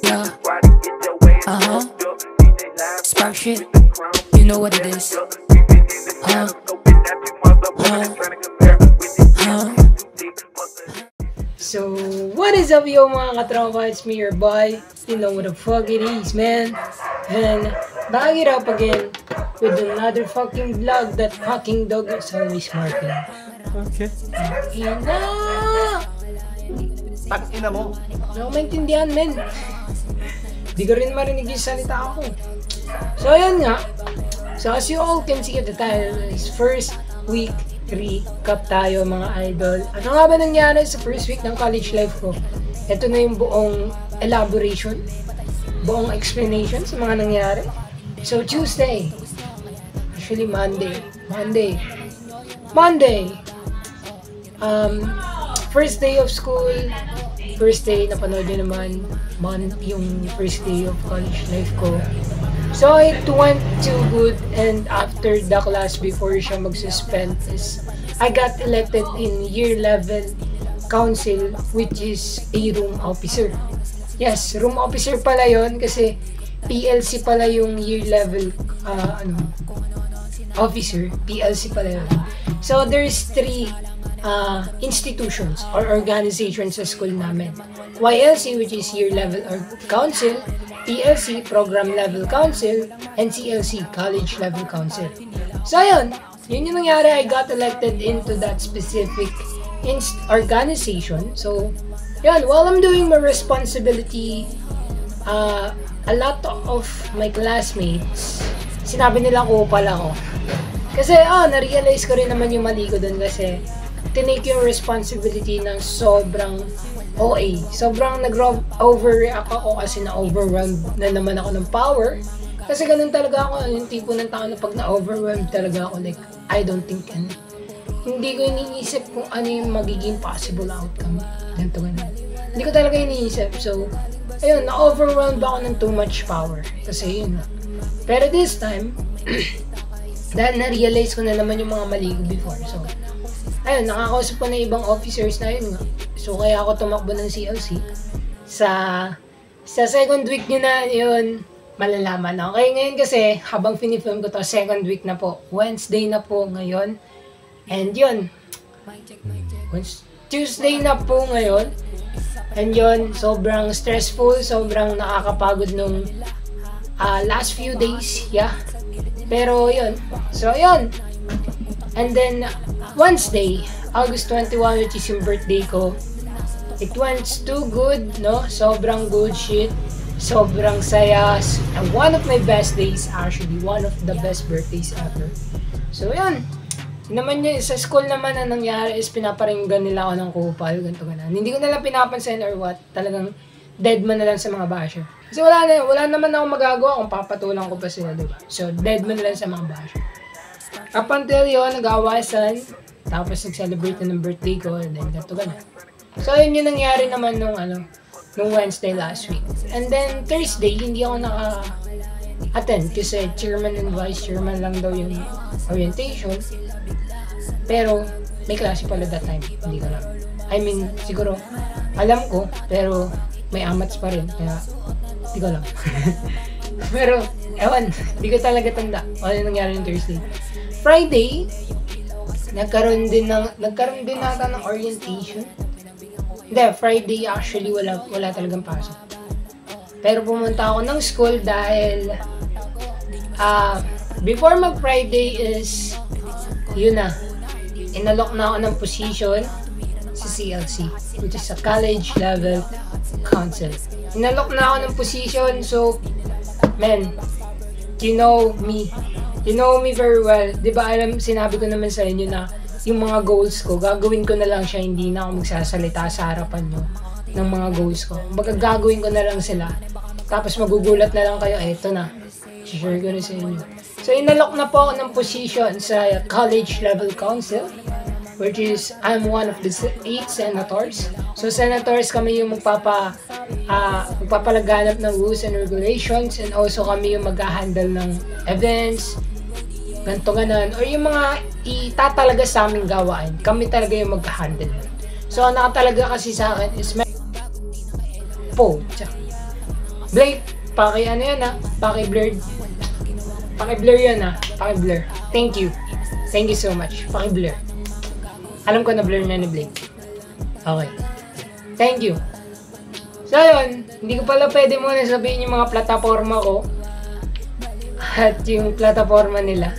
Yeah. Spark shit. You know what it is. So, what is up yo mga katropa? It's me, your boy. You know what the fuck it is, man. And back it up again with another fucking vlog that fucking dog is always marking. Okay. Ina! Tangina mo. Hindi ako maintindihan, men. Di ko rin marinig yung salita ako. So, ayun nga. So, as you all can see, the title is First Week Recap tayo, mga idol. Ano nga ba nangyari sa first week ng college life ko? Ito na yung buong elaboration, buong explanation sa mga nangyari. So, Tuesday. Actually, Monday. First day of school. First day, napanood nyo naman, yung first day of college life ko. So, it went too good, and after the class, before siya mag-suspend, I got elected in year level council, which is a room officer. Yes, room officer pala yon kasi PLC pala yung year level officer. PLC pala yun. So, there's three institutions or organizations sa school namin. YLC, which is year level council, PLC, program level council, and CLC, college level council. So yun yung nangyari. I got elected into that specific organization. So yun, while I'm doing my responsibility, a lot of my classmates, sinabi nila ko pala ako. Kasi na-realize ko rin naman yung mali ko dun kasi tinake yung responsibility ng sobrang OA. Sobrang nag-overreact ako kasi na-overwhelmed na naman ako ng power. Kasi ganun talaga ako, yung tipo ng tao na pag na-overwhelmed talaga ako, like, I don't think hindi ko iniisip kung ano yung magiging possible outcome. Ganito. Hindi ko talaga iniisip. So, ayun, na-overwhelmed ako ng too much power. Kasi yun. Pero this time, dahil na-realize ko na naman yung mga mali ko before. So, ayun, nakakausap ko na ibang officers na yun nga. So, kaya ako tumakbo ng CLC. Sa second week nyo na yun, malalaman. Okay, ngayon kasi, habang finifilm ko to, second week na po. Wednesday na po ngayon. And yun, Tuesday na po ngayon. And yun, sobrang stressful, sobrang nakakapagod nung last few days. Yeah. Pero yun. So, yun. And then, Wednesday, August 21, which is yung birthday ko, it went too good, no? Sobrang good shit. Sobrang saya. And one of my best days, actually. One of the best birthdays ever. So, yun. Naman yun, sa school naman na nangyari is pinaparinggan nila ako ng kupal. Ganito. Hindi ko nalang pinapansin or what. Talagang dead man na lang sa mga basher. Kasi wala naman ako magagawa kung papatulang ko pa sila, diba? So, dead man na lang sa mga basher. Up until yun, nag-awasan. Tapos nag-celebrate na ng birthday ko. And then, ganito. So, yun yung nangyari naman nung Wednesday last week. And then, Thursday, hindi ako naka-attend kasi chairman and vice chairman lang daw yung orientation. Pero, may klase pala that time. Hindi ko lang. I mean, siguro, alam ko, pero may amats pa rin. Kaya, hindi ko lang. Pero, ewan, hindi ko talaga tanda ano yung nangyari yung Thursday. Friday, nagkaroon din nata ng orientation. Hindi, Friday actually wala talagang pasok. Pero pumunta ako ng school dahil before mag-Friday is yun na. Inalok na ako ng position sa CLC, which is a college level council. Inalok na ako ng position, so man, you know me very well. Diba sinabi ko naman sa inyo na yung mga goals ko, gagawin ko na lang siya, hindi na ako magsasalita sa harapan nyo ng mga goals ko. Baga gagawin ko na lang sila. Tapos magugulat na lang kayo, eto na. Share ko na sa inyo. So, inalok na po ako ng position sa college level council, which is, I'm one of the 8 senators. So, senators kami yung magpapalaganap ng rules and regulations, and also kami yung mag-handle ng events, ganto ganon, or yung mga itatalaga sa aming gawain, kami talaga yung mag-handle. So, nakatalaga kasi sa akin is po. Blake, ano yan ha, paki-blurred. Paki-blur yan ha, paki-blur. Thank you so much, paki-blur. Alam ko na blur na ni Blake. Okay, thank you. So yun, hindi ko pala pwede muna sabihin yung mga plataforma ko at yung plataforma nila.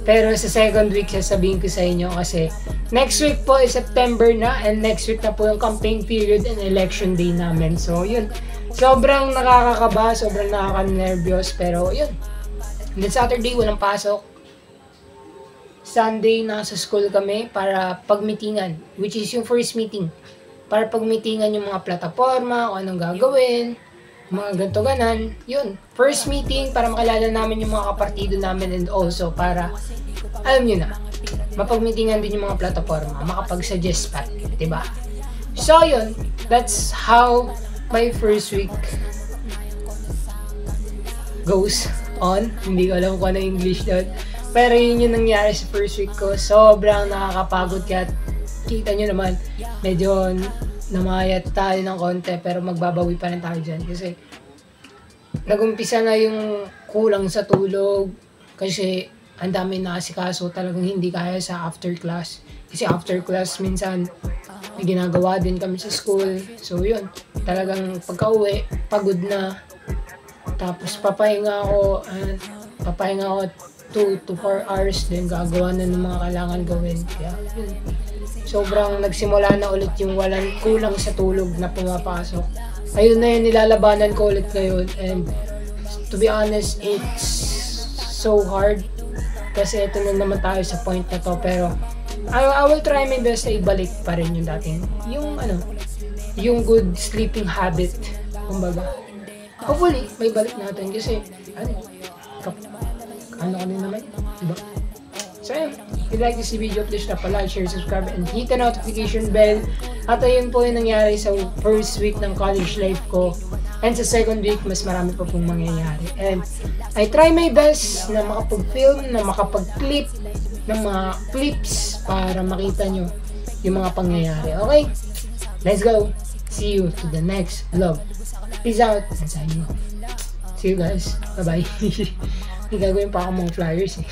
Pero sa second week sasabihin ko sa inyo kasi next week po is September na and next week na po yung campaign period and election day namin. So yun, sobrang nakakakaba, sobrang nakaka-nervyos pero yun. And then Saturday walang pasok. Sunday nasa school kami para pagmitingan, which is yung first meeting. Para pagmitingan yung mga plataforma, kung anong gagawin, mga ganto ganan, yun. First meeting para makilala namin yung mga kapartido namin and also para, alam nyo na, mapagmitingan din yung mga plataforma, makapag-suggest pa, diba? So yun, that's how my first week goes on. Hindi ko alam kung ano English doon. Pero yun yung nangyari sa first week ko. Sobrang nakakapagod kaya kita nyo naman, medyo namayat tayo ng konti pero magbabawi pa rin tayo dyan kasi nagumpisa na yung kulang sa tulog kasi ang dami nakasikaso talagang hindi kaya sa after class kasi after class minsan may ginagawa din kami sa school so yun talagang pagka uwi pagod na tapos papahinga ako 2 to 4 hours din gagawa na ng mga kailangan gawin kaya yun sobrang nagsimula na ulit yung walang kulang sa tulog na pumapasok. Ayun na yun, nilalabanan ko ulit ngayon. And to be honest, it's so hard. Kasi ito na naman tayo sa point na to. Pero I will try my best na ibalik pa rin yung dating. Yung good sleeping habit. Kumbaga. Hopefully, may balik natin. Kasi, ano ka din naman? Diba? So ayun, if you like this video, please like, share, subscribe, and hit the notification bell. At ayun po yung nangyari sa first week ng college life ko. And sa second week, mas marami pa pong mangyayari. And I try my best na makapag-film, na makapag-clip ng mga clips para makita nyo yung mga pangyayari. Okay? Let's go! See you to the next vlog. Peace out and signing off. See you guys. Bye-bye. May gagawin pa ako mga flyers eh.